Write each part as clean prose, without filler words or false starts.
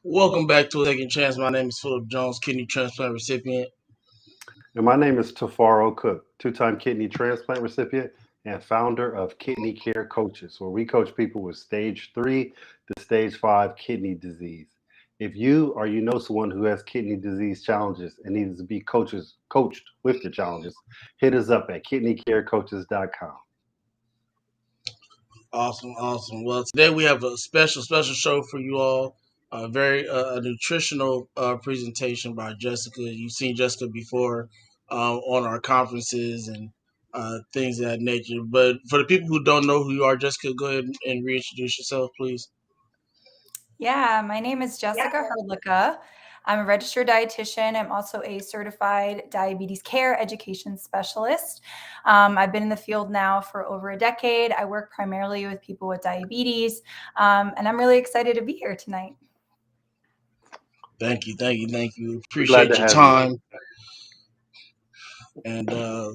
Welcome back to a second chance. My name is Philip Jones, kidney transplant recipient. And my name is Tafaro Cook, two-time kidney transplant recipient and founder of Kidney Care Coaches, where we coach people with stage 3 to stage 5 kidney disease. If you or you know someone who has kidney disease challenges and needs to be coached with the challenges, hit us up at kidneycarecoaches.com. Awesome, awesome. Well, today we have a special show for you all. A very a nutritional presentation by Jessica. You've seen Jessica before on our conferences and things of that nature. But for the people who don't know who you are, Jessica, go ahead and reintroduce yourself, please. Yeah, my name is Jessica Hrdlicka. I'm a registered dietitian. I'm also a certified diabetes care education specialist. I've been in the field now for over a decade. I work primarily with people with diabetes, and I'm really excited to be here tonight. Thank you. We're glad Appreciate to your have you. time. And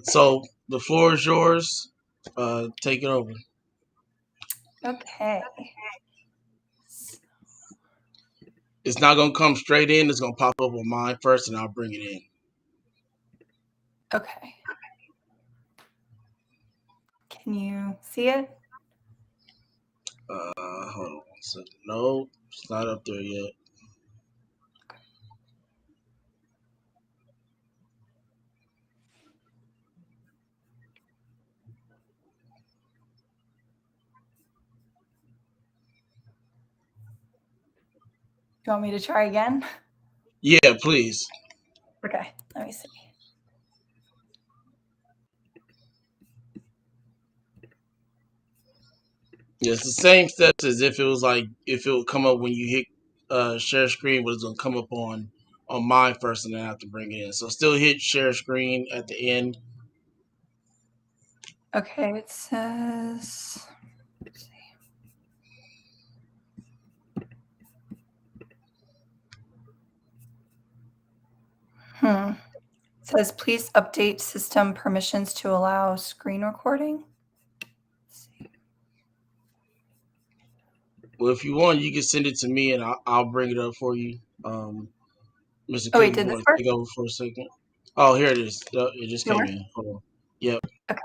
so the floor is yours. Take it over. Okay. It's not gonna come straight in. It's gonna pop up on mine first, and I'll bring it in. Okay. Can you see it? Hold on one second. No, it's not up there yet. You want me to try again? Yeah, please. Okay, let me see. Yeah, it's the same steps as if it was like if it would come up when you hit share screen, but it's gonna come up on mine first, and then I have to bring it in. So still hit share screen at the end. Okay, it says. Let's see. It says please update system permissions to allow screen recording. Let's see. Well, if you want, you can send it to me, and I'll bring it up for you. Mr. Oh Cook, wait, if you did this want to work? take over for a second. Oh, here it is. It just Did it came work? in. Hold on. Yep. Okay.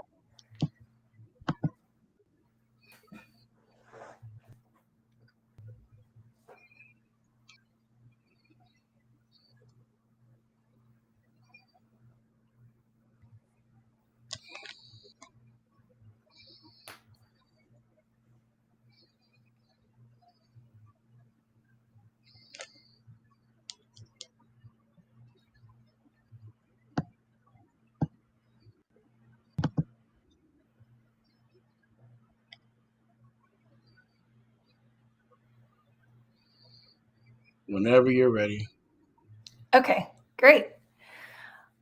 Whenever you're ready. Okay, great.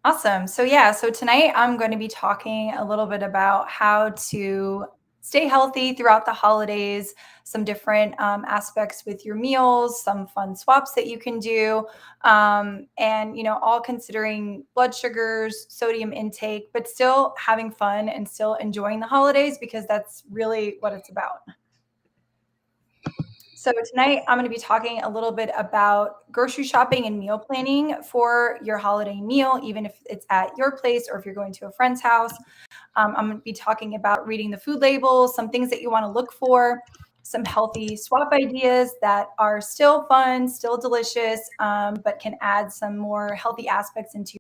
Awesome. So tonight I'm going to be talking a little bit about how to stay healthy throughout the holidays, some different aspects with your meals, some fun swaps that you can do, and all considering blood sugars, sodium intake, but still having fun and still enjoying the holidays because that's really what it's about. So tonight I'm going to be talking a little bit about grocery shopping and meal planning for your holiday meal, even if it's at your place or if you're going to a friend's house. I'm going to be talking about reading the food labels, some things that you want to look for, some healthy swap ideas that are still fun, still delicious, but can add some more healthy aspects into.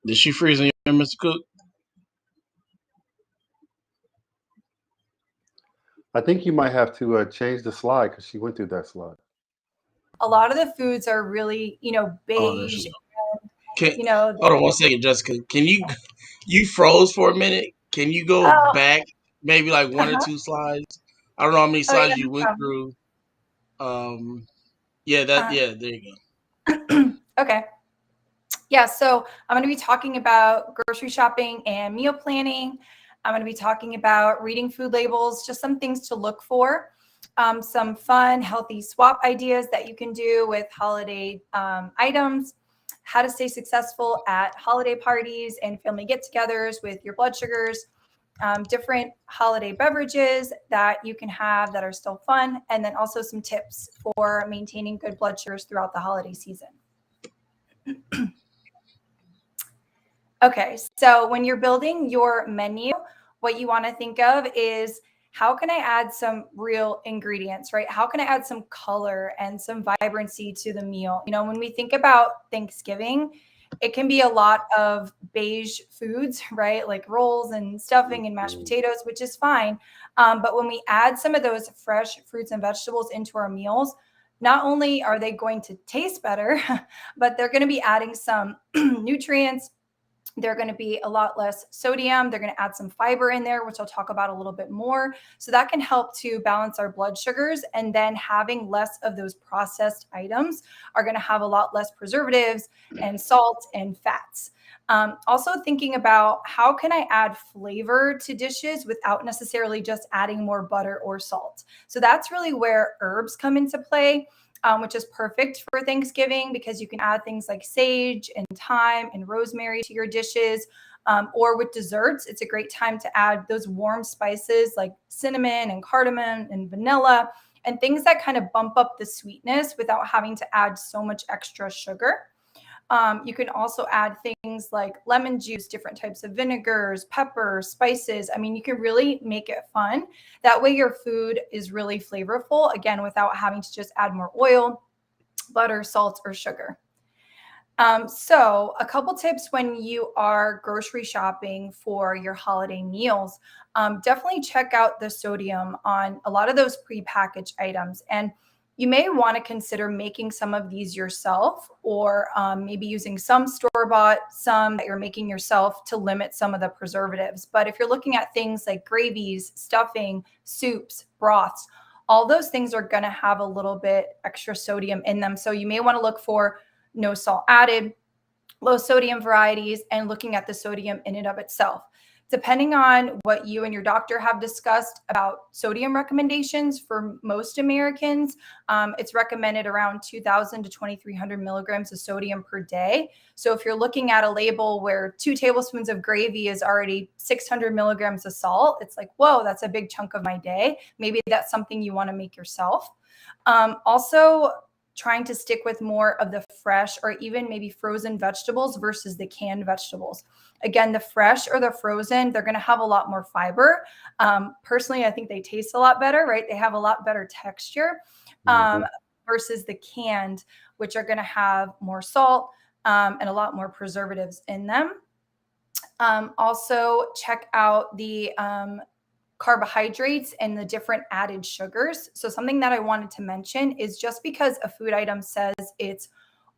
Did she freeze on your Mr. Cook? I think you might have to change the slide because she went through that slide. A lot of the foods are really, Oh, there she beige. go. Can You know, hold on one second, Jessica. Can you froze for a minute? Can you go oh, back maybe like one or uh-huh. two slides? I don't know how many Oh yeah, slides you no went problem. through. Yeah, there you go. Okay. Yeah, so I'm going to be talking about grocery shopping and meal planning. I'm going to be talking about reading food labels, just some things to look for, some fun, healthy swap ideas that you can do with holiday items, how to stay successful at holiday parties and family get-togethers with your blood sugars, different holiday beverages that you can have that are still fun, and then also some tips for maintaining good blood sugars throughout the holiday season. Okay, so when you're building your menu, what you want to think of is, how can I add some real ingredients, right? How can I add some color and some vibrancy to the meal? You know, when we think about Thanksgiving, it can be a lot of beige foods, right? Like rolls and stuffing and mashed potatoes, which is fine. But when we add some of those fresh fruits and vegetables into our meals, not only are they going to taste better, but they're going to be adding some nutrients. They're going to be a lot less sodium. They're going to add some fiber in there, which I'll talk about a little bit more. So that can help to balance our blood sugars. And then having less of those processed items are going to have a lot less preservatives and salt and fats. Also thinking about, how can I add flavor to dishes without necessarily just adding more butter or salt? So that's really where herbs come into play. Which is perfect for Thanksgiving, because you can add things like sage and thyme and rosemary to your dishes. Or with desserts, it's a great time to add those warm spices like cinnamon and cardamom and vanilla, and things that kind of bump up the sweetness without having to add so much extra sugar. You can also add things like lemon juice, different types of vinegars, peppers, spices. I mean, you can really make it fun. That way your food is really flavorful, again, without having to just add more oil, butter, salt, or sugar. So a couple tips when you are grocery shopping for your holiday meals. Definitely check out the sodium on a lot of those prepackaged items. And you may want to consider making some of these yourself, or maybe using some store-bought, some that you're making yourself, to limit some of the preservatives. But if you're looking at things like gravies, stuffing, soups, broths, all those things are going to have a little bit extra sodium in them. So you may want to look for no salt added, low sodium varieties, and looking at the sodium in and of itself. Depending on what you and your doctor have discussed about sodium recommendations, for most Americans, it's recommended around 2,000 to 2,300 milligrams of sodium per day. So if you're looking at a label where 2 tablespoons of gravy is already 600 milligrams of salt, it's like, whoa, that's a big chunk of my day. Maybe that's something you want to make yourself. Also, trying to stick with more of the fresh or even maybe frozen vegetables versus the canned vegetables. Again, the fresh or the frozen, they're going to have a lot more fiber. Personally, I think they taste a lot better, right? They have a lot better texture, versus the canned, which are going to have more salt and a lot more preservatives in them. Also, check out the carbohydrates and the different added sugars. So something that I wanted to mention is, just because a food item says it's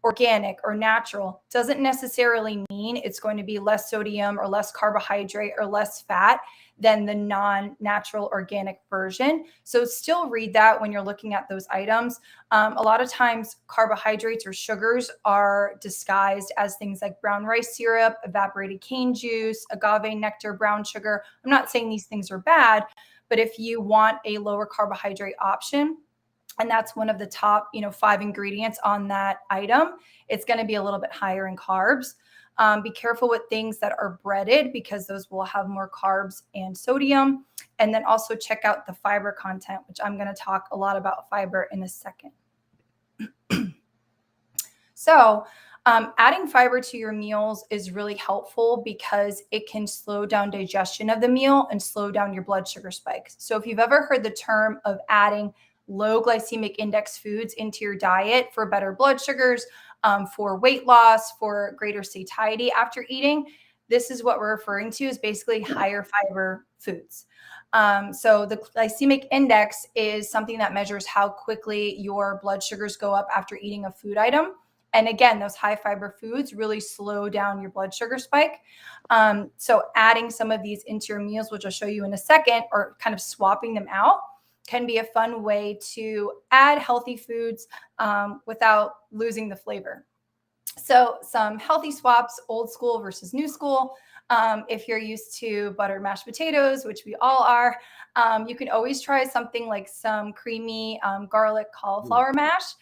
organic or natural doesn't necessarily mean it's going to be less sodium or less carbohydrate or less fat than the non-natural organic version. So still read that when you're looking at those items. A lot of times carbohydrates or sugars are disguised as things like brown rice syrup, evaporated cane juice, agave nectar, brown sugar. I'm not saying these things are bad, but if you want a lower carbohydrate option, and that's one of the top, 5 ingredients on that item, it's going to be a little bit higher in carbs. Be careful with things that are breaded, because those will have more carbs and sodium. And then also check out the fiber content, which I'm going to talk a lot about fiber in a second. So adding fiber to your meals is really helpful, because it can slow down digestion of the meal and slow down your blood sugar spikes. So if you've ever heard the term of adding low glycemic index foods into your diet for better blood sugars, for weight loss, for greater satiety after eating, this is what we're referring to, is basically higher fiber foods. So the glycemic index is something that measures how quickly your blood sugars go up after eating a food item. And again, those high fiber foods really slow down your blood sugar spike. So adding some of these into your meals, which I'll show you in a second, or kind of swapping them out, can be a fun way to add healthy foods without losing the flavor. So some healthy swaps, old school versus new school. If you're used to buttered mashed potatoes, which we all are, you can always try something like some creamy garlic Mm. cauliflower mash.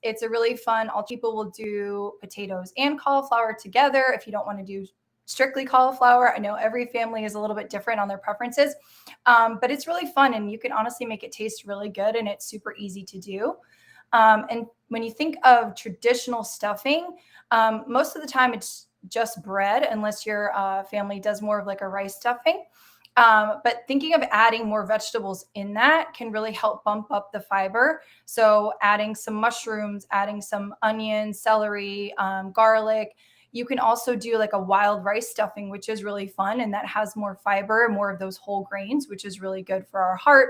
It's a really fun. All people will do potatoes and cauliflower together if you don't want to do strictly cauliflower. I know every family is a little bit different on their preferences, but it's really fun and you can honestly make it taste really good and it's super easy to do. And when you think of traditional stuffing, most of the time it's just bread, unless your family does more of like a rice stuffing. But thinking of adding more vegetables in that can really help bump up the fiber. So adding some mushrooms, adding some onions, celery, garlic. You can also do like a wild rice stuffing, which is really fun. And that has more fiber, more of those whole grains, which is really good for our heart.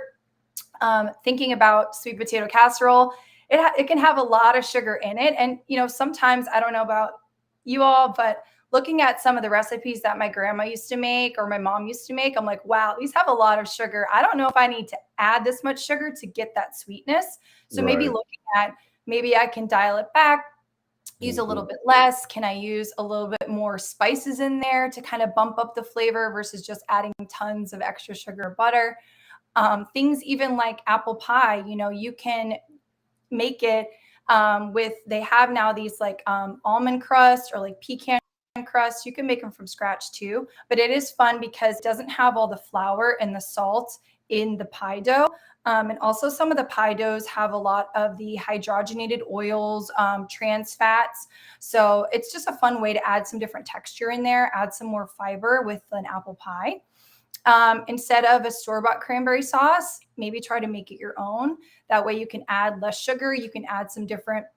Thinking about sweet potato casserole, it can have a lot of sugar in it. And, sometimes I don't know about you all, but looking at some of the recipes that my grandma used to make or my mom used to make, I'm like, wow, these have a lot of sugar. I don't know if I need to add this much sugar to get that sweetness. So maybe Right. looking at, maybe I can dial it back, use a little Hmm. bit less. Can I use a little bit more spices in there to kind of bump up the flavor versus just adding tons of extra sugar or butter? Things even like apple pie, you can make it with, they have now these like almond crust or like pecan crust. You can make them from scratch too, but it is fun because it doesn't have all the flour and the salt in the pie dough. And also some of the pie doughs have a lot of the hydrogenated oils, trans fats. So it's just a fun way to add some different texture in there, add some more fiber with an apple pie. Instead of a store-bought cranberry sauce, maybe try to make it your own. That way you can add less sugar. You can add some different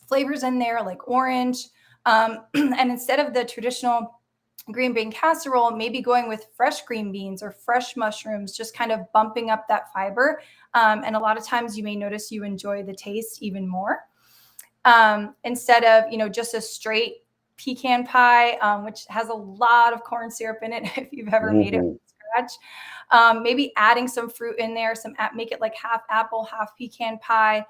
flavors in there like orange. And instead of the traditional green bean casserole, maybe going with fresh green beans or fresh mushrooms, just kind of bumping up that fiber. And a lot of times you may notice you enjoy the taste even more. Instead of, just a straight pecan pie, which has a lot of corn syrup in it if you've ever made it Hmm. from scratch. Maybe adding some fruit in there, make it like half apple, half pecan pie.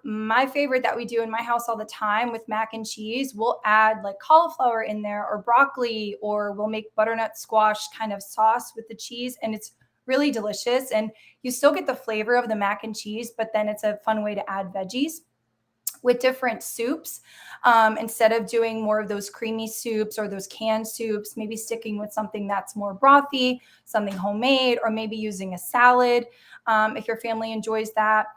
My favorite that we do in my house all the time with mac and cheese, we'll add like cauliflower in there or broccoli, or we'll make butternut squash kind of sauce with the cheese. And it's really delicious. And you still get the flavor of the mac and cheese, but then it's a fun way to add veggies with different soups. Instead of doing more of those creamy soups or those canned soups, maybe sticking with something that's more brothy, something homemade, or maybe using a salad if your family enjoys that.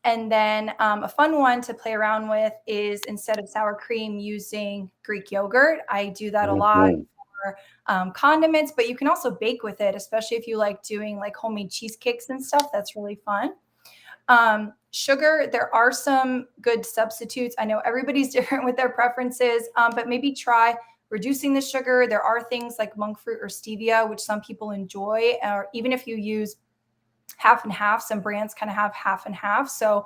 And then a fun one to play around with is, instead of sour cream, using Greek yogurt. I do that a lot Hmm. for condiments, but you can also bake with it, especially if you like doing like homemade cheesecakes and stuff. That's really fun. Sugar, there are some good substitutes. I know everybody's different with their preferences, but maybe try reducing the sugar. There are things like monk fruit or stevia, which some people enjoy, or even if you use half and half, some brands kind of have half and half. So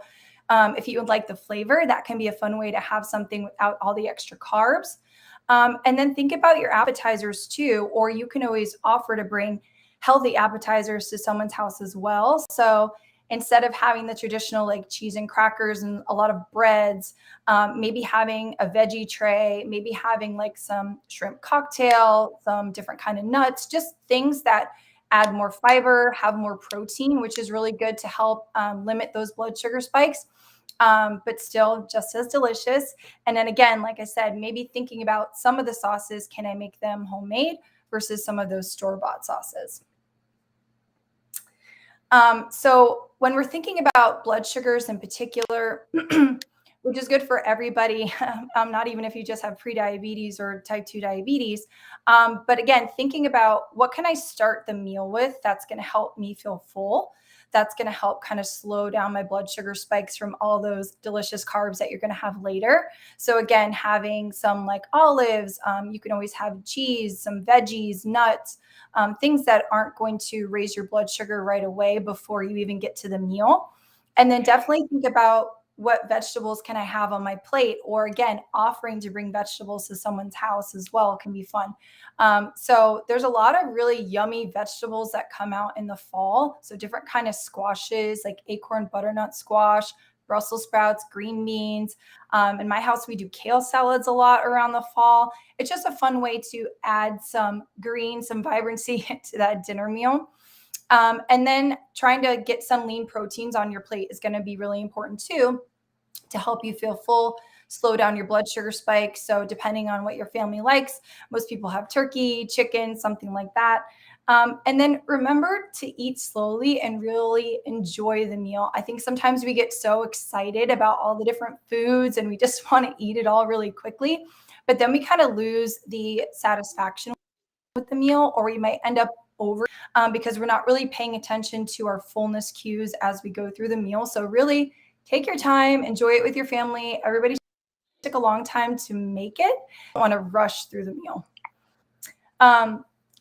if you would like the flavor, that can be a fun way to have something without all the extra carbs. And then think about your appetizers too, or you can always offer to bring healthy appetizers to someone's house as well. So instead of having the traditional like cheese and crackers and a lot of breads, maybe having a veggie tray, maybe having like some shrimp cocktail, some different kind of nuts, just things that add more fiber, have more protein, which is really good to help limit those blood sugar spikes, but still just as delicious. And then again, like I said, maybe thinking about some of the sauces, can I make them homemade versus some of those store-bought sauces? So when we're thinking about blood sugars in particular, which is good for everybody, not even if you just have prediabetes or type 2 diabetes. But again, thinking about what can I start the meal with that's going to help me feel full. That's going to help kind of slow down my blood sugar spikes from all those delicious carbs that you're going to have later. So again, having some like olives, you can always have cheese, some veggies, nuts, things that aren't going to raise your blood sugar right away before you even get to the meal. And then definitely think about what vegetables can I have on my plate, or again, offering to bring vegetables to someone's house as well can be fun. So there's a lot of really yummy vegetables that come out in the fall. So different kind of squashes like acorn butternut squash, Brussels sprouts, green beans. In my house, we do kale salads a lot around the fall. It's just a fun way to add some green, some vibrancy to that dinner meal. And then trying to get some lean proteins on your plate is going to be really important too, to help you feel full, slow down your blood sugar spike. So depending on what your family likes, most people have turkey, chicken, something like that. And then remember to eat slowly and really enjoy the meal. I think sometimes we get so excited about all the different foods and we just want to eat it all really quickly, but then we kind of lose the satisfaction with the meal, or we might end up over because we're not really paying attention to our fullness cues as we go through the meal. So really take your time, enjoy it with your family. Everybody took a long time to make it. I want to rush through the meal.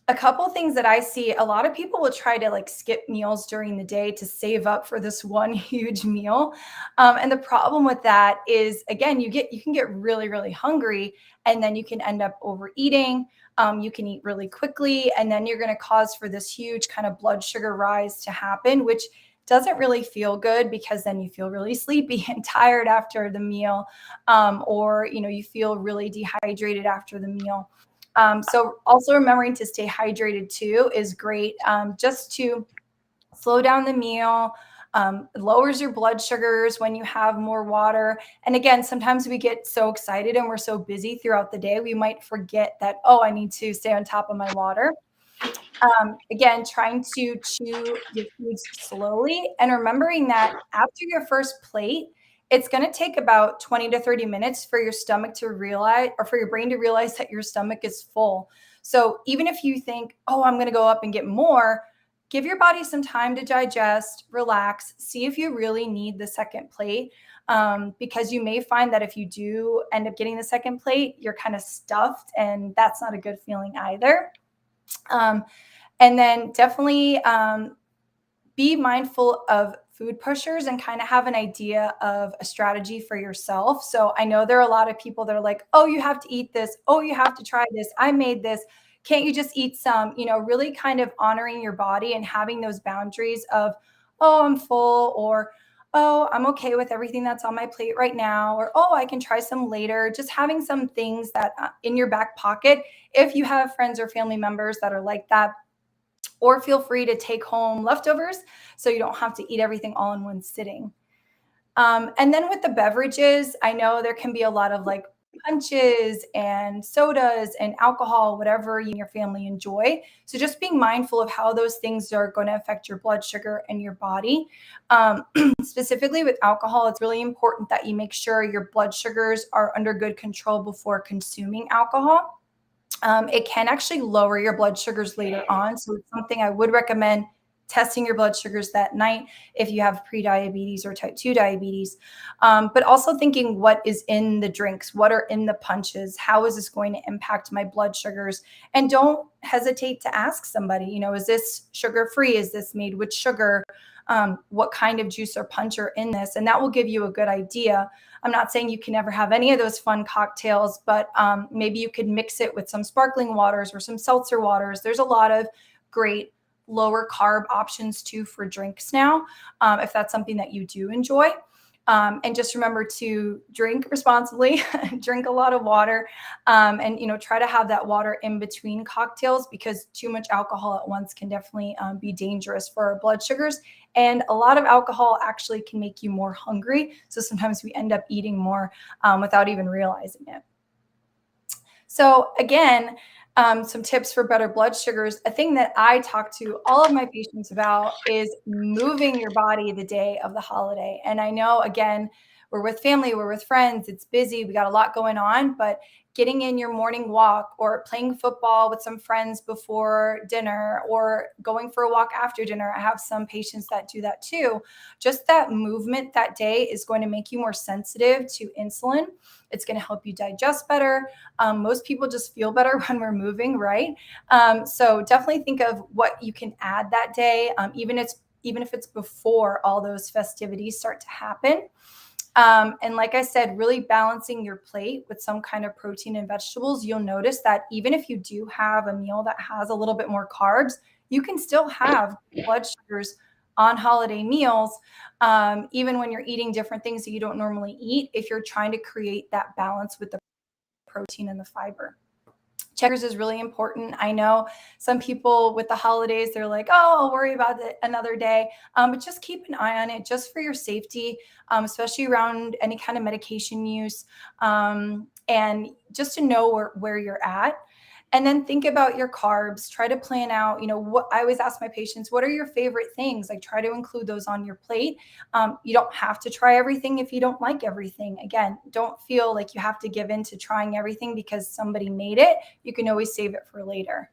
A couple things that I see, a lot of people will try to like skip meals during the day to save up for this one huge meal. And the problem with that is, again, you can get really, really hungry, and then you can end up overeating. You can eat really quickly, and then you're going to cause for this huge kind of blood sugar rise to happen, which doesn't really feel good, because then you feel really sleepy and tired after the meal, or you feel really dehydrated after the meal. So also remembering to stay hydrated too is great, just to slow down the meal. Lowers your blood sugars when you have more water. And again, sometimes we get so excited and we're so busy throughout the day, we might forget that, oh, I need to stay on top of my water. Again, trying to chew your foods slowly and remembering that after your first plate, it's going to take about 20 to 30 minutes for your stomach to realize, or for your brain to realize, that your stomach is full. So even if you think, oh, I'm going to go up and get more, give your body some time to digest, relax, see if you really need the second plate. Because you may find that if you do end up getting the second plate, you're kind of stuffed, and that's not a good feeling either. And then definitely be mindful of food pushers and kind of have an idea of a strategy for yourself. So I know there are a lot of people that are like, oh, you have to eat this. Oh, you have to try this. I made this. Can't you just eat some? Really kind of honoring your body and having those boundaries of, oh, I'm full, or, oh, I'm okay with everything that's on my plate right now, or, oh, I can try some later. Just having some things that in your back pocket, if you have friends or family members that are like that, or feel free to take home leftovers so you don't have to eat everything all in one sitting. And then with the beverages, I know there can be a lot of like punches and sodas and alcohol, whatever you and your family enjoy. So just being mindful of how those things are going to affect your blood sugar and your body. Specifically with alcohol, it's really important that you make sure your blood sugars are under good control before consuming alcohol. It can actually lower your blood sugars later on. So it's something I would recommend testing your blood sugars that night if you have pre-diabetes or type 2 diabetes. But also thinking, what is in the drinks? What are in the punches? How is this going to impact my blood sugars? And don't hesitate to ask somebody, is this sugar-free? Is this made with sugar? What kind of juice or punch are in this? And that will give you a good idea. I'm not saying you can never have any of those fun cocktails, but maybe you could mix it with some sparkling waters or some seltzer waters. There's a lot of great lower carb options too for drinks now, if that's something that you do enjoy. And just remember to drink responsibly, drink a lot of water, and try to have that water in between cocktails, because too much alcohol at once can definitely be dangerous for our blood sugars. And a lot of alcohol actually can make you more hungry. So sometimes we end up eating more without even realizing it. So again, some tips for better blood sugars. A thing that I talk to all of my patients about is moving your body the day of the holiday. And I know, again, we're with family, we're with friends, it's busy, we got a lot going on, but getting in your morning walk, or playing football with some friends before dinner, or going for a walk after dinner. I have some patients that do that too. Just that movement that day is going to make you more sensitive to insulin. It's going to help you digest better. Most people just feel better when we're moving, right? So definitely think of what you can add that day, even if it's before all those festivities start to happen. And like I said, really balancing your plate with some kind of protein and vegetables. You'll notice that even if you do have a meal that has a little bit more carbs, you can still have blood sugars on holiday meals, even when you're eating different things that you don't normally eat, if you're trying to create that balance with the protein and the fiber. Checkers is really important. I know some people with the holidays, they're like, oh, I'll worry about it another day. But just keep an eye on it just for your safety, especially around any kind of medication use, and just to know where you're at. And then think about your carbs. Try to plan out, what I always ask my patients, what are your favorite things? Like, try to include those on your plate. You don't have to try everything if you don't like everything. Again, don't feel like you have to give in to trying everything because somebody made it. You can always save it for later.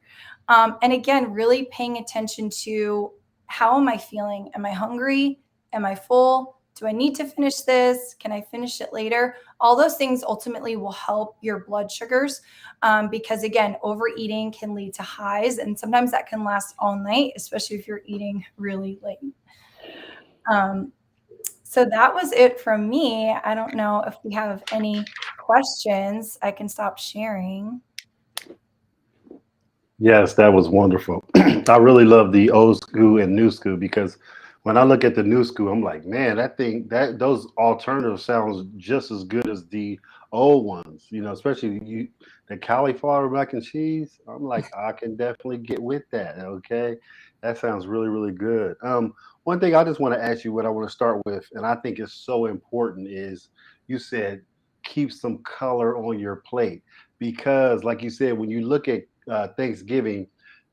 And again, really paying attention to, how am I feeling? Am I hungry? Am I full? Do I need to finish this? Can I finish it later? All those things ultimately will help your blood sugars, because again, overeating can lead to highs, and sometimes that can last all night, especially if you're eating really late. So that was it from me. I don't know if we have any questions. I can stop sharing. Yes, that was wonderful. I really love the old school and new school because when I look at the new school, I'm like, man, that those alternatives sounds just as good as the old ones. Especially the cauliflower mac and cheese. I'm like, I can definitely get with that. Okay, that sounds really really good. One thing I just want to ask you, what I want to start with, and I think is so important, is you said keep some color on your plate because, like you said, when you look at Thanksgiving,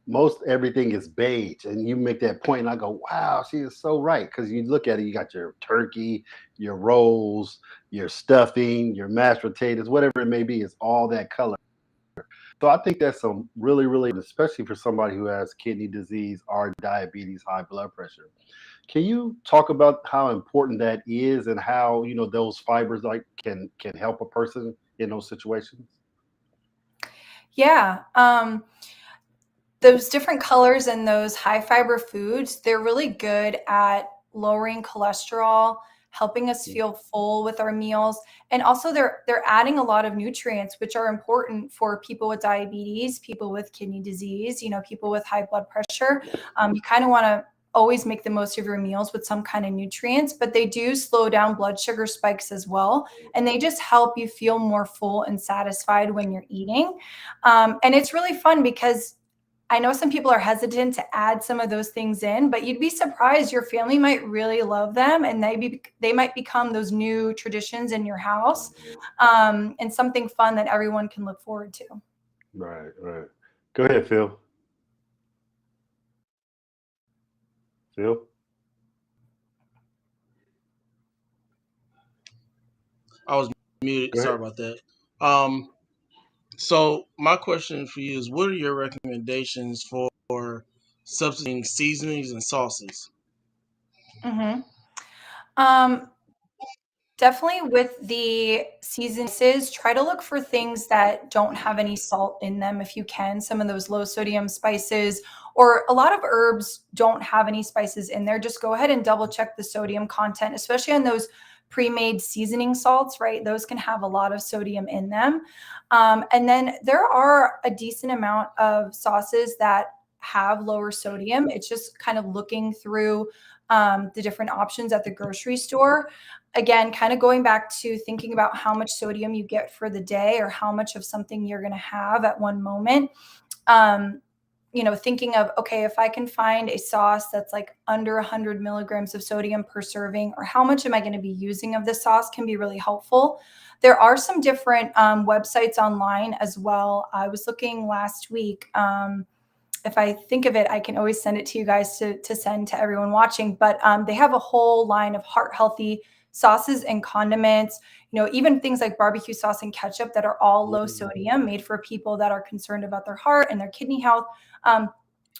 most everything is beige, and you make that point, and I go, "Wow, she is so right." Because you look at it, you got your turkey, your rolls, your stuffing, your mashed potatoes, whatever it may be, it's all that color. So I think that's some really, really, especially for somebody who has kidney disease or diabetes, high blood pressure. Can you talk about how important that is, and how those fibers like can help a person in those situations? Yeah. Those different colors and those high fiber foods, they're really good at lowering cholesterol, helping us feel full with our meals, and also they're adding a lot of nutrients which are important for people with diabetes, people with kidney disease, people with high blood pressure. You kind of want to always make the most of your meals with some kind of nutrients, but they do slow down blood sugar spikes as well, and they just help you feel more full and satisfied when you're eating. And it's really fun because I know some people are hesitant to add some of those things in, but you'd be surprised. Your family might really love them, and they might become those new traditions in your house, and something fun that everyone can look forward to. Right, right. Go ahead, Phil. Phil, I was muted. go Sorry ahead. about that. Um, so my question for you is, what are your recommendations for substituting seasonings and sauces? Hmm. Um, Definitely with the seasonings, try to look for things that don't have any salt in them if you can. Some of those low sodium spices, or a lot of herbs don't have any spices in there. Just go ahead and double check the sodium content, especially on those pre-made seasoning salts, right? Those can have a lot of sodium in them. And then there are a decent amount of sauces that have lower sodium. It's just kind of looking through the different options at the grocery store. Again, kind of going back to thinking about how much sodium you get for the day, or how much of something you're going to have at one moment. um, Thinking of, okay, if I can find a sauce that's like under 100 milligrams of sodium per serving, or how much am I going to be using of this sauce, can be really helpful. There are some different websites online as well. I was looking last week. If I think of it, I can always send it to you guys to send to everyone watching. But they have a whole line of heart healthy sauces and condiments, even things like barbecue sauce and ketchup that are all low sodium, made for people that are concerned about their heart and their kidney health. Um,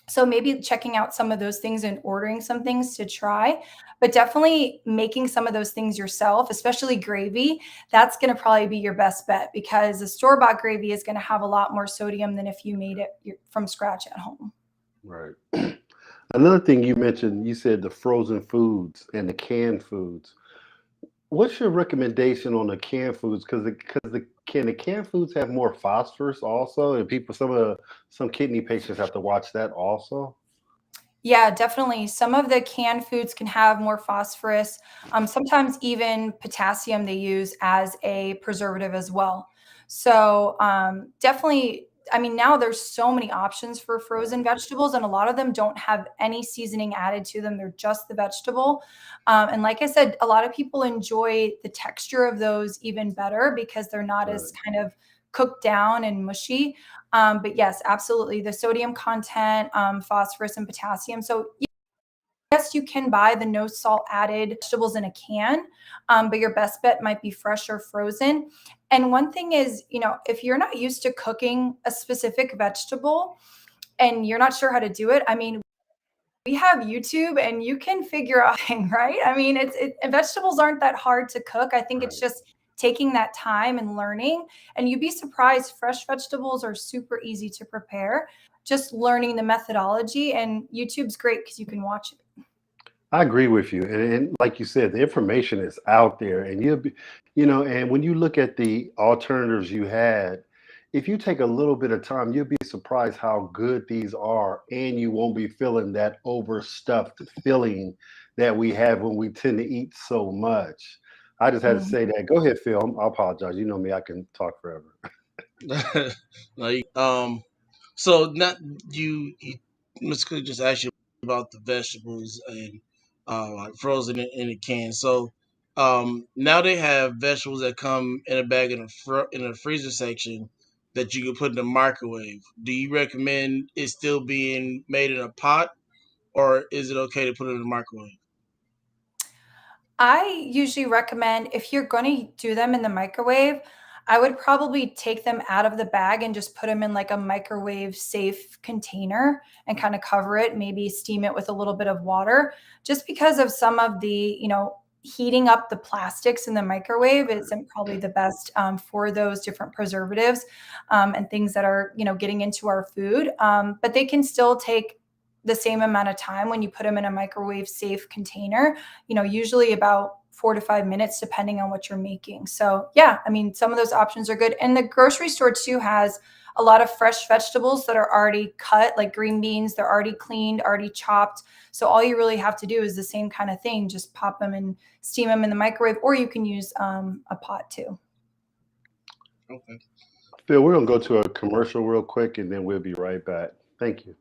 so maybe checking out some of those things and ordering some things to try, but definitely making some of those things yourself, especially gravy. That's going to probably be your best bet, because the store-bought gravy is going to have a lot more sodium than if you made it from scratch at home. Right. Another thing you mentioned, you said the frozen foods and the canned foods. What's your recommendation on the canned foods? Can the canned foods have more phosphorus also? And some kidney patients have to watch that also. Yeah, definitely. Some of the canned foods can have more phosphorus, sometimes even potassium they use as a preservative as well. So, definitely, I mean, now there's so many options for frozen Right. vegetables, and a lot of them don't have any seasoning added to them. They're just the vegetable. And like I said, a lot of people enjoy the texture of those even better because they're not as Right. kind of cooked down and mushy. But yes, absolutely. The sodium content, phosphorus, and potassium. So, yes, you can buy the no salt added vegetables in a can, but your best bet might be fresh or frozen. And one thing is, if you're not used to cooking a specific vegetable and you're not sure how to do it, I mean, we have YouTube and you can figure out right? I mean, and vegetables aren't that hard to cook. I think it's Right. just taking that time and learning. And you'd be surprised, fresh vegetables are super easy to prepare. Just learning the methodology, and YouTube's great because you can watch it. I agree with you. And like you said, the information is out there. And you'll be, and when you look at the alternatives you had, if you take a little bit of time, you'll be surprised how good these are. And you won't be feeling that overstuffed feeling that we have when we tend to eat so much. I just had to Mhm. say that. Go ahead, Phil. I apologize. You know me, I can talk forever. No, so not you Miss Cook just asked you about the vegetables and like frozen in a can. So now they have vegetables that come in a bag in a freezer section that you can put in the microwave. Do you recommend it still being made in a pot, or is it okay to put it in the microwave? I usually recommend if you're going to do them in the microwave, I would probably take them out of the bag and just put them in like a microwave safe container and kind of cover it, maybe steam it with a little bit of water, just because of some of the, heating up the plastics in the microwave isn't probably the best for those different preservatives and things that are, getting into our food. But they can still take the same amount of time when you put them in a microwave safe container, usually about 4 to 5 minutes, depending on what you're making. So, yeah, I mean, some of those options are good. And the grocery store too has a lot of fresh vegetables that are already cut, like green beans. They're already cleaned, already chopped. So, all you really have to do is the same kind of thing, just pop them and steam them in the microwave, or you can use a pot too. Okay. Phil, we're going to go to a commercial real quick and then we'll be right back. Thank you.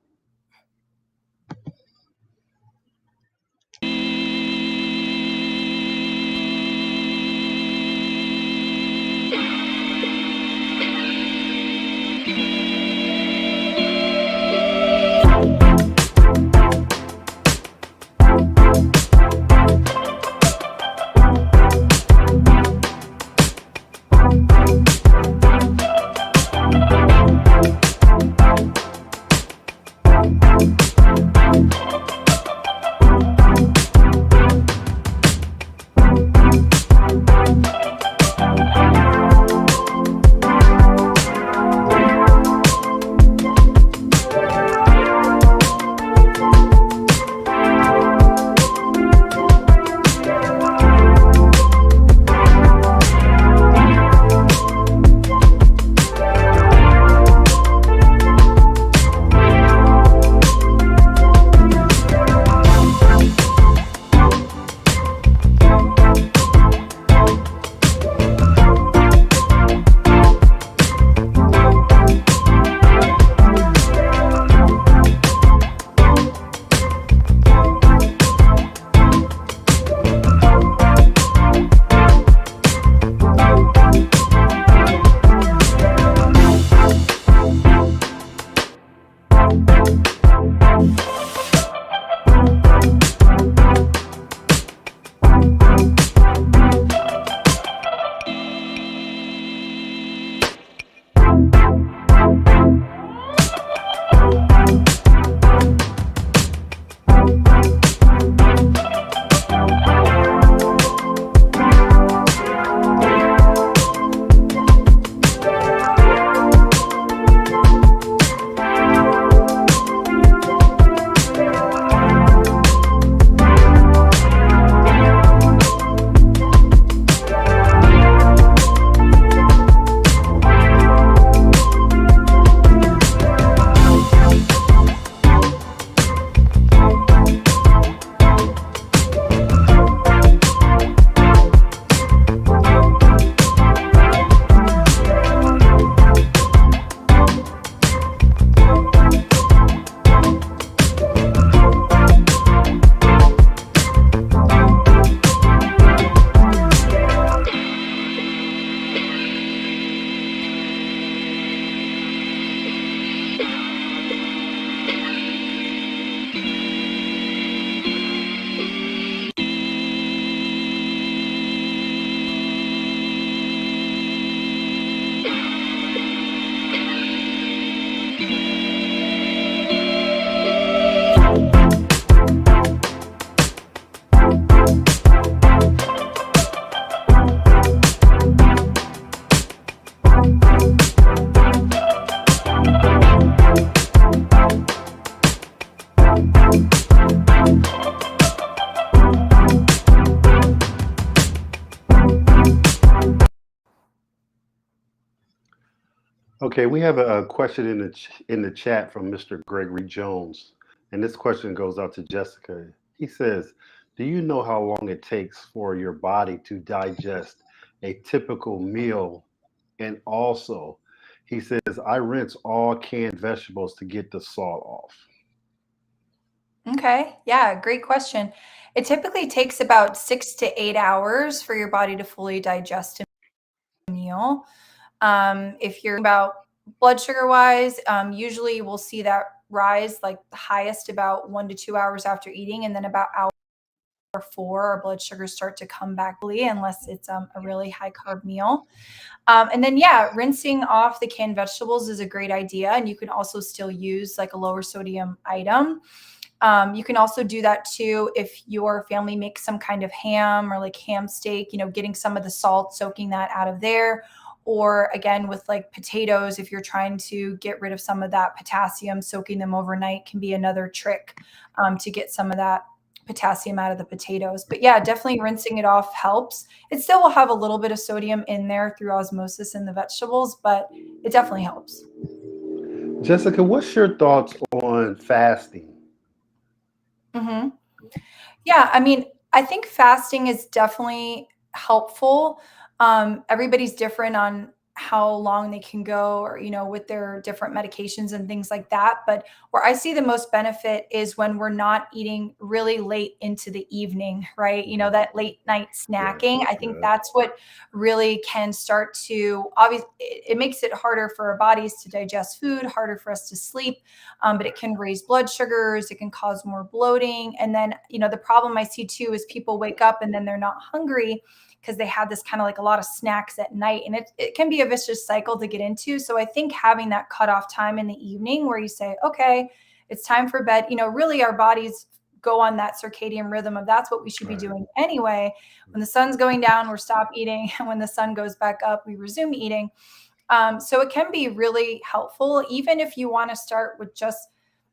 Okay, we have a question in in the chat from Mr. Gregory Jones, and this question goes out to Jessica. He says, "Do you know how long it takes for your body to digest a typical meal?" And also, he says, "I rinse all canned vegetables to get the salt off." Okay. Yeah, great question. It typically takes about 6 to 8 hours for your body to fully digest a meal. If you're about blood sugar wise, usually we'll see that rise like the highest about 1 to 2 hours after eating, and then about hour four, our blood sugars start to come back, unless it's a really high carb meal. And then, yeah, rinsing off the canned vegetables is a great idea. And you can also still use like a lower sodium item. You can also do that too if your family makes some kind of ham or like ham steak, getting some of the salt, soaking that out of there. Or again, with like potatoes, if you're trying to get rid of some of that potassium, soaking them overnight can be another trick to get some of that potassium out of the potatoes. But yeah, definitely rinsing it off helps. It still will have a little bit of sodium in there through osmosis in the vegetables, but it definitely helps. Jessica, what's your thoughts on fasting? Hmm. Yeah, I mean, I think fasting is definitely helpful. Everybody's different on how long they can go, or with their different medications and things like that. But where I see the most benefit is when we're not eating really late into the evening, right? That late night Right. snacking. I think Yeah. that's what really can start to obviously it makes it harder for our bodies to digest food, harder for us to sleep, but it can raise blood sugars, it can cause more bloating. And then, the problem I see too is people wake up and then they're not hungry because they had this kind of like a lot of snacks at night. And it can be a vicious cycle to get into. So I think having that cutoff time in the evening where you say, okay, it's time for bed, really our bodies go on that circadian rhythm of that's what we should be Right. doing anyway. When the sun's going down, we're stop eating. And when the sun goes back up, we resume eating. So it can be really helpful, even if you want to start with just,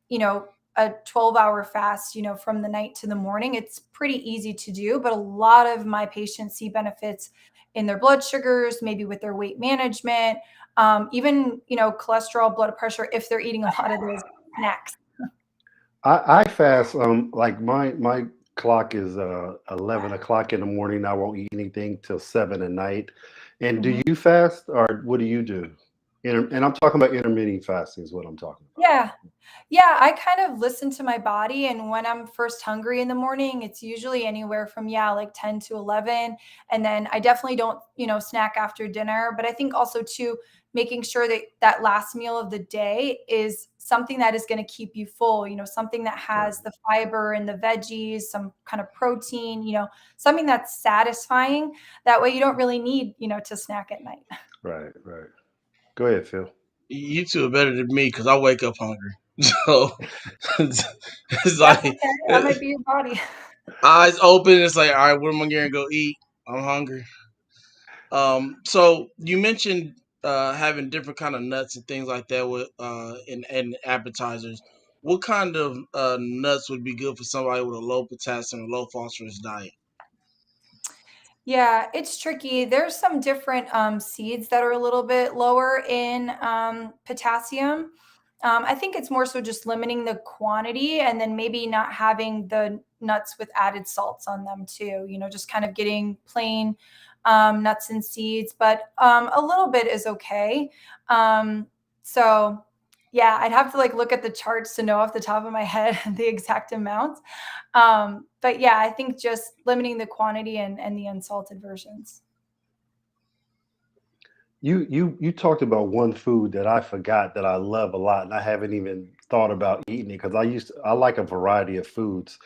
you know, a 12-hour fast, from the night to the morning. It's pretty easy to do, but a lot of my patients see benefits in their blood sugars, maybe with their weight management, even, cholesterol, blood pressure, if they're eating a lot of those snacks. I fast. Like my clock is 11 o'clock in the morning. I won't eat anything till 7 at night. And do Mhm. you fast, or what do you do? And I'm talking about intermittent fasting is what I'm talking about. Yeah. Yeah, I kind of listen to my body. And when I'm first hungry in the morning, it's usually anywhere from, yeah, like 10 to 11. And then I definitely don't, snack after dinner. But I think also, too, making sure that that last meal of the day is something that is going to keep you full, something that Right, has the fiber and the veggies, some kind of protein, something that's satisfying. That way you don't really need, to snack at night. right, right. Go ahead, Phil. You two are better than me because I wake up hungry. So it's That's like okay. That might be your body. eyes open. It's like, all right, what am I going to go eat? I'm hungry. So you mentioned having different kind of nuts and things like that with in appetizers. What kind of nuts would be good for somebody with a low potassium or low phosphorus diet? Yeah, it's tricky. There's some different seeds that are a little bit lower in potassium. I think it's more so just limiting the quantity and then maybe not having the nuts with added salts on them too. Just kind of getting plain nuts and seeds, but a little bit is okay. So, yeah, I'd have to like look at the charts to know off the top of my head the exact amount. But yeah, I think just limiting the quantity and the unsalted versions. You talked about one food that I forgot that I love a lot, and I haven't even thought about eating it because I like a variety of foods.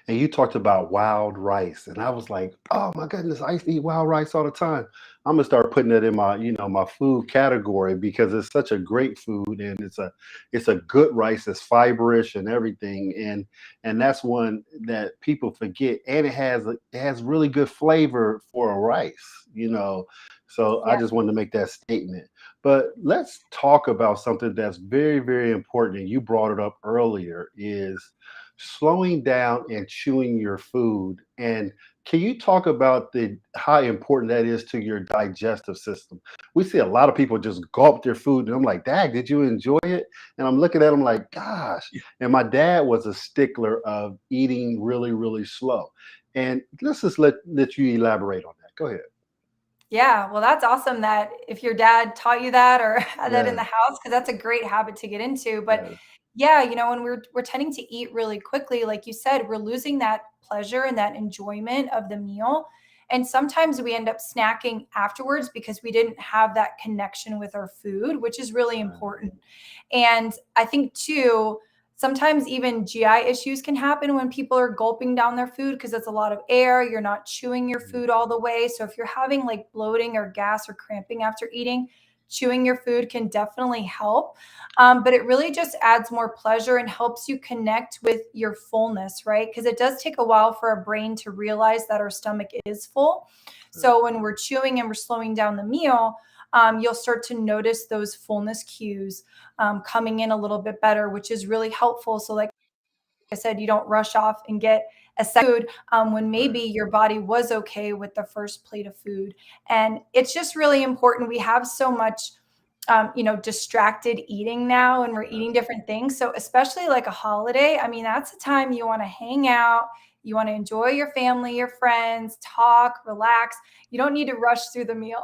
And you talked about wild rice, and I was like, oh my goodness, I used to eat wild rice all the time. I'm gonna start putting it in my my food category because it's such a great food, and it's a good rice. It's fiberish and everything, and that's one that people forget, and it has really good flavor for a rice. So I Yeah. just wanted to make that statement. But let's talk about something that's very, very important. And you brought it up earlier is slowing down and chewing your food. And can you talk about the how important that is to your digestive system? We see a lot of people just gulp their food, and I'm like, Dad, did you enjoy it? And I'm looking at them like, gosh. And my dad was a stickler of eating really, really slow. And let's just let you elaborate on that. Go ahead. Yeah, well, that's awesome that if your dad taught you that or had that in the Yeah, house, because that's a great habit to get into. But yeah, yeah, when we're tending to eat really quickly, like you said, we're losing that pleasure and that enjoyment of the meal. And sometimes we end up snacking afterwards because we didn't have that connection with our food, which is really right, important. And I think too, sometimes even GI issues can happen when people are gulping down their food because it's a lot of air. You're not chewing your mm, food all the way. So if you're having like bloating or gas or cramping after eating, chewing your food can definitely help. But it really just adds more pleasure and helps you connect with your fullness, right? Because it does take a while for our brain to realize that our stomach is full. right. So when we're chewing and we're slowing down the meal, you'll start to notice those fullness cues coming in a little bit better, which is really helpful. So, like I said, you don't rush off and get a second food when maybe Right. your body was okay with the first plate of food. And it's just really important. We have so much, distracted eating now, and we're Yeah. eating different things. So, especially like a holiday, I mean, that's a time you want to hang out. You want to enjoy your family, your friends, talk, relax. You don't need to rush through the meal.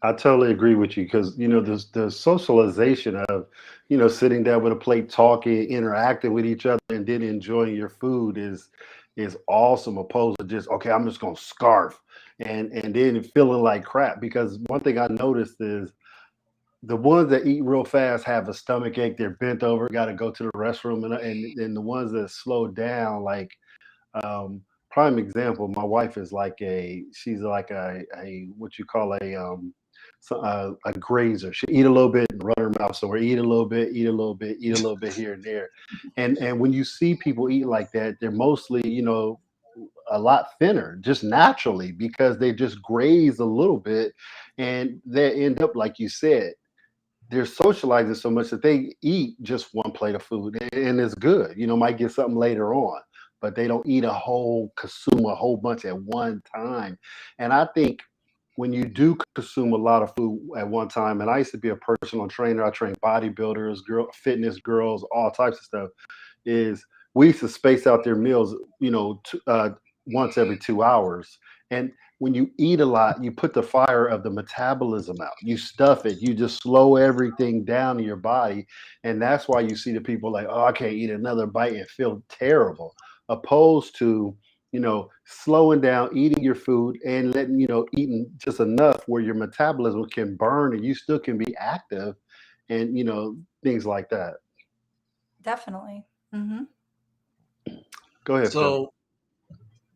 I totally agree with you because the socialization of sitting down with a plate, talking, interacting with each other, and then enjoying your food is awesome. Opposed to just okay, I'm just gonna scarf and then feeling like crap. Because one thing I noticed is the ones that eat real fast have a stomach ache. They're bent over, got to go to the restroom, and the ones that slow down like prime example, my wife is like she's like a what you call a grazer. She eat a little bit and run her mouth somewhere, eat a little bit, eat a little bit, eat a little bit here and there. And when you see people eat like that, they're mostly, a lot thinner just naturally because they just graze a little bit and they end up, like you said, they're socializing so much that they eat just one plate of food and it's good. Might get something later on, but they don't eat consume a whole bunch at one time. And I think when you do consume a lot of food at one time, and I used to be a personal trainer, I trained bodybuilders, fitness girls, all types of stuff, is we used to space out their meals, once every 2 hours. And when you eat a lot, you put the fire of the metabolism out. You stuff it. You just slow everything down in your body, and that's why you see the people like, "Oh, I can't eat another bite and feel terrible," opposed to slowing down, eating your food, and letting eating just enough where your metabolism can burn and you still can be active, and things like that. Definitely. Hmm. Go ahead, Phil. So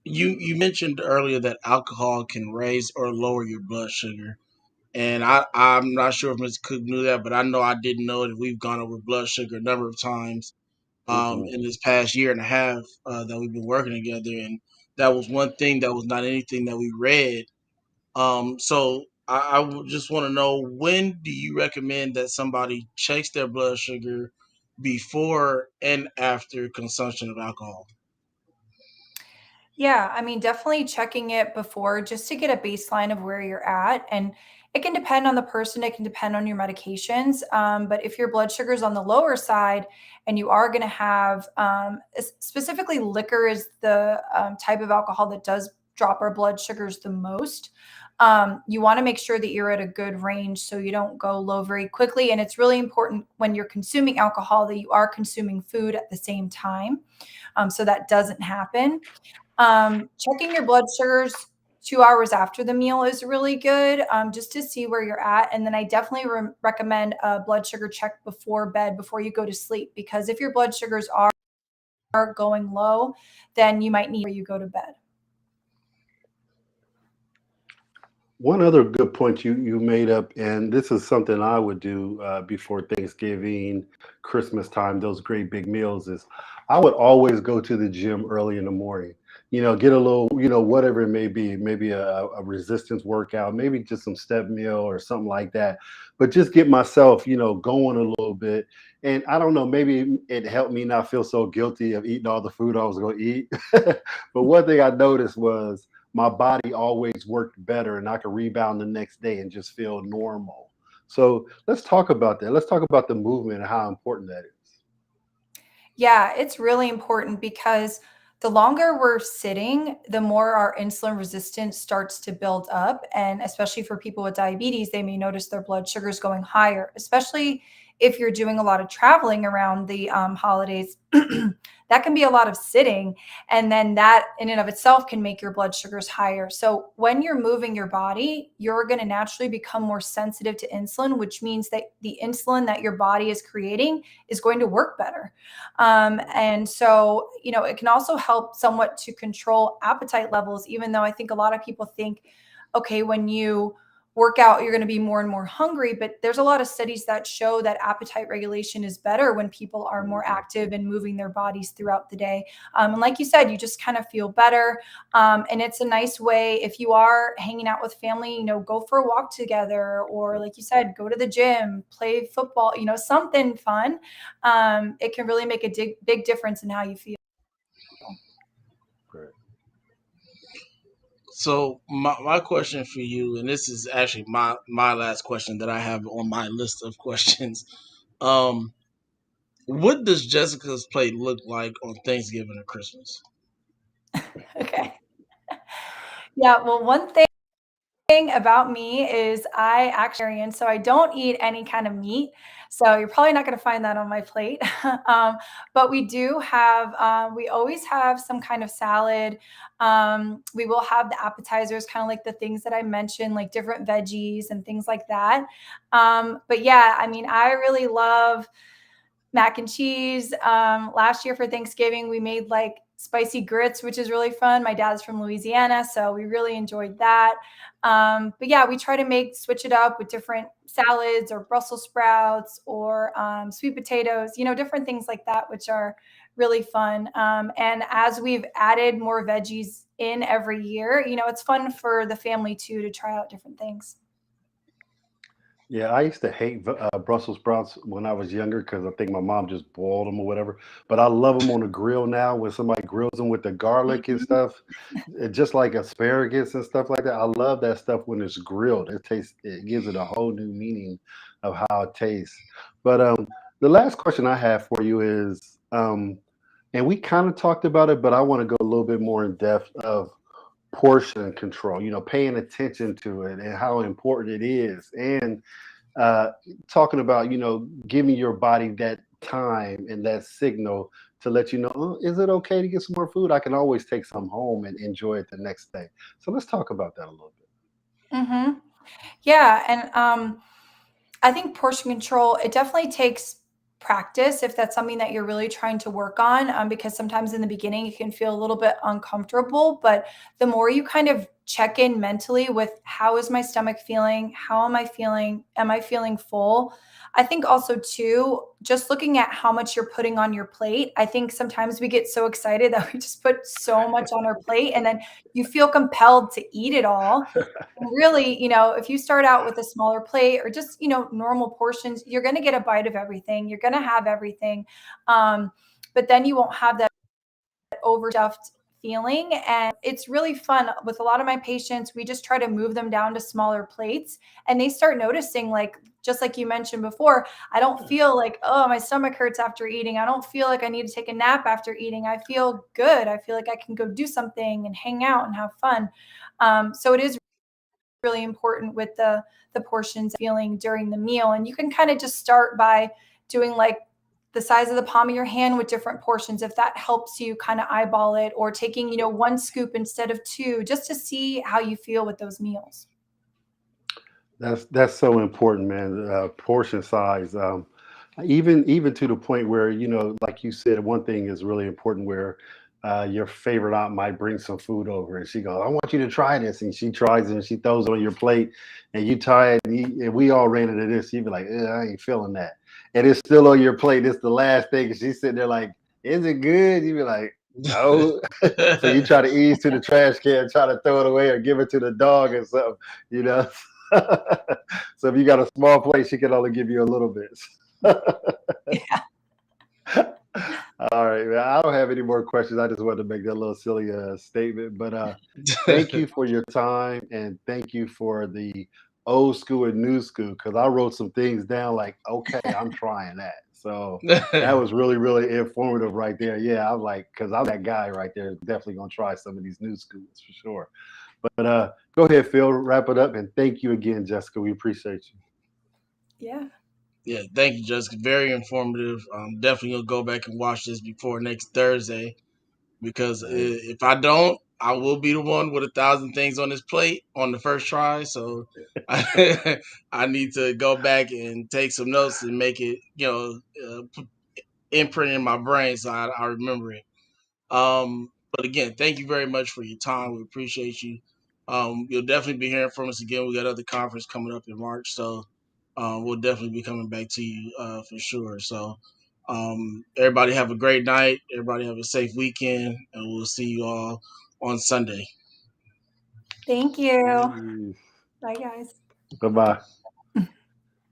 you mentioned earlier that alcohol can raise or lower your blood sugar. And I'm not sure if Ms. Cook knew that, but I know I didn't know that we've gone over blood sugar a number of times Mm-mm. in this past year and a half that we've been working together. And that was one thing that was not anything that we read. So just want to know, when do you recommend that somebody checks their blood sugar before and after consumption of alcohol? Yeah, I mean, definitely checking it before just to get a baseline of where you're at. And it can depend on the person, it can depend on your medications. But if your blood sugar is on the lower side and you are going to have, specifically liquor is the type of alcohol that does drop our blood sugars the most. You want to make sure that you're at a good range so you don't go low very quickly. And it's really important when you're consuming alcohol that you are consuming food at the same time, so that doesn't happen. Checking your blood sugars 2 hours after the meal is really good, just to see where you're at. And then I definitely recommend a blood sugar check before bed, before you go to sleep, because if your blood sugars are going low, then you might need before you go to bed. One other good point you made up, and this is something I would do before Thanksgiving, Christmas time, those great big meals is I would always go to the gym early in the morning. Get a little, whatever it may be, maybe a resistance workout, maybe just some step meal or something like that. But just get myself, going a little bit. And I don't know, maybe it helped me not feel so guilty of eating all the food I was going to eat. But one thing I noticed was my body always worked better and I could rebound the next day and just feel normal. So let's talk about that. Let's talk about the movement and how important that is. Yeah, it's really important because the longer we're sitting, the more our insulin resistance starts to build up. And especially for people with diabetes, they may notice their blood sugars going higher, especially if you're doing a lot of traveling around the holidays. That can be a lot of sitting. And then that in and of itself can make your blood sugars higher. So when you're moving your body, you're going to naturally become more sensitive to insulin, which means that the insulin that your body is creating is going to work better. And so, it can also help somewhat to control appetite levels, even though I think a lot of people think, okay, when you work out, you're going to be more and more hungry. But there's a lot of studies that show that appetite regulation is better when people are more Mhm. active and moving their bodies throughout the day. And like you said, you just kind of feel better. And it's a nice way if you are hanging out with family, go for a walk together, or like you said, go to the gym, play football, something fun. It can really make a big difference in how you feel. Great. So my question for you, and this is actually my last question that I have on my list of questions. Um, what does Jessica's plate look like on Thanksgiving or Christmas? Okay. Yeah. Well, one thing about me is I actually vegetarian, so I don't eat any kind of meat. So you're probably not going to find that on my plate. But we do have, we always have some kind of salad. We will have the appetizers, kind of like the things that I mentioned, like different veggies and things like that. But yeah, I mean, I really love mac and cheese. Last year for Thanksgiving, we made like spicy grits, which is really fun. My dad's from Louisiana, so we really enjoyed that. But yeah, we try to switch it up with different salads or Brussels sprouts or sweet potatoes, different things like that, which are really fun. And as we've added more veggies in every year, it's fun for the family too to try out different things. Yeah, I used to hate Brussels sprouts when I was younger because I think my mom just boiled them or whatever. But I love them on the grill now when somebody grills them with the garlic and Mhm. stuff, just like asparagus and stuff like that. I love that stuff when it's grilled. It gives it a whole new meaning of how it tastes. But the last question I have for you is, and we kind of talked about it, but I want to go a little bit more in depth of portion control. Paying attention to it and how important it is, and uh, talking about giving your body that time and that signal to let you know, oh, is it okay to get some more food? I can always take some home and enjoy it the next day. So let's talk about that a little bit. Hmm. Yeah, and I think portion control, it definitely takes practice if that's something that you're really trying to work on, because sometimes in the beginning it can feel a little bit uncomfortable. But the more you kind of check in mentally with how is my stomach feeling? How am I feeling? Am I feeling full? I think also, too, just looking at how much you're putting on your plate. I think sometimes we get so excited that we just put so much on our plate and then you feel compelled to eat it all. Really, if you start out with a smaller plate or just, normal portions, you're going to get a bite of everything. You're going to have everything. Um, but then you won't have that overstuffed feeling. And it's really fun with a lot of my patients. We just try to move them down to smaller plates and they start noticing, like, just like you mentioned before, I don't feel like, oh, my stomach hurts after eating. I don't feel like I need to take a nap after eating. I feel good. I feel like I can go do something and hang out and have fun. So it is really important with the portions feeling during the meal. And you can kind of just start by doing like the size of the palm of your hand with different portions if that helps you kind of eyeball it, or taking, one scoop instead of two, just to see how you feel with those meals. That's so important, man. Portion size, even to the point where like you said, one thing is really important where your favorite aunt might bring some food over, and she goes, "I want you to try this," and she tries it, and she throws it on your plate, and you try it, and we all ran into this. You'd be like, I ain't feeling that, and it's still on your plate. It's the last thing, and she's sitting there like, "Is it good?" You'd be like, "No." So you try to ease to the trash can, try to throw it away, or give it to the dog or something, you know. So if you got a small plate, she can only give you a little bit. Yeah. All right, man. I don't have any more questions. I just wanted to make that little silly statement. But thank you for your time, and thank you for the old school and new school, because I wrote some things down like, okay, I'm trying that. So that was really, really informative right there. Yeah, I'm like, because I'm that guy right there, definitely gonna try some of these new schools for sure. But go ahead, Phil, wrap it up, and thank you again, Jessica. We appreciate you. Yeah. Yeah, thank you, Jessica. Very informative. Definitely gonna go back and watch this before next Thursday because Hey. if I don't, I will be the one with 1,000 things on his plate on the first try. So I need to go back and take some notes and make it, imprint in my brain so I remember it. But again, thank you very much for your time. We appreciate you. You'll definitely be hearing from us again. We got other conference coming up in March, so we'll definitely be coming back to you for sure. So everybody have a great night. Everybody have a safe weekend, and we'll see you all on Sunday. Thank you. Bye, guys. Bye bye.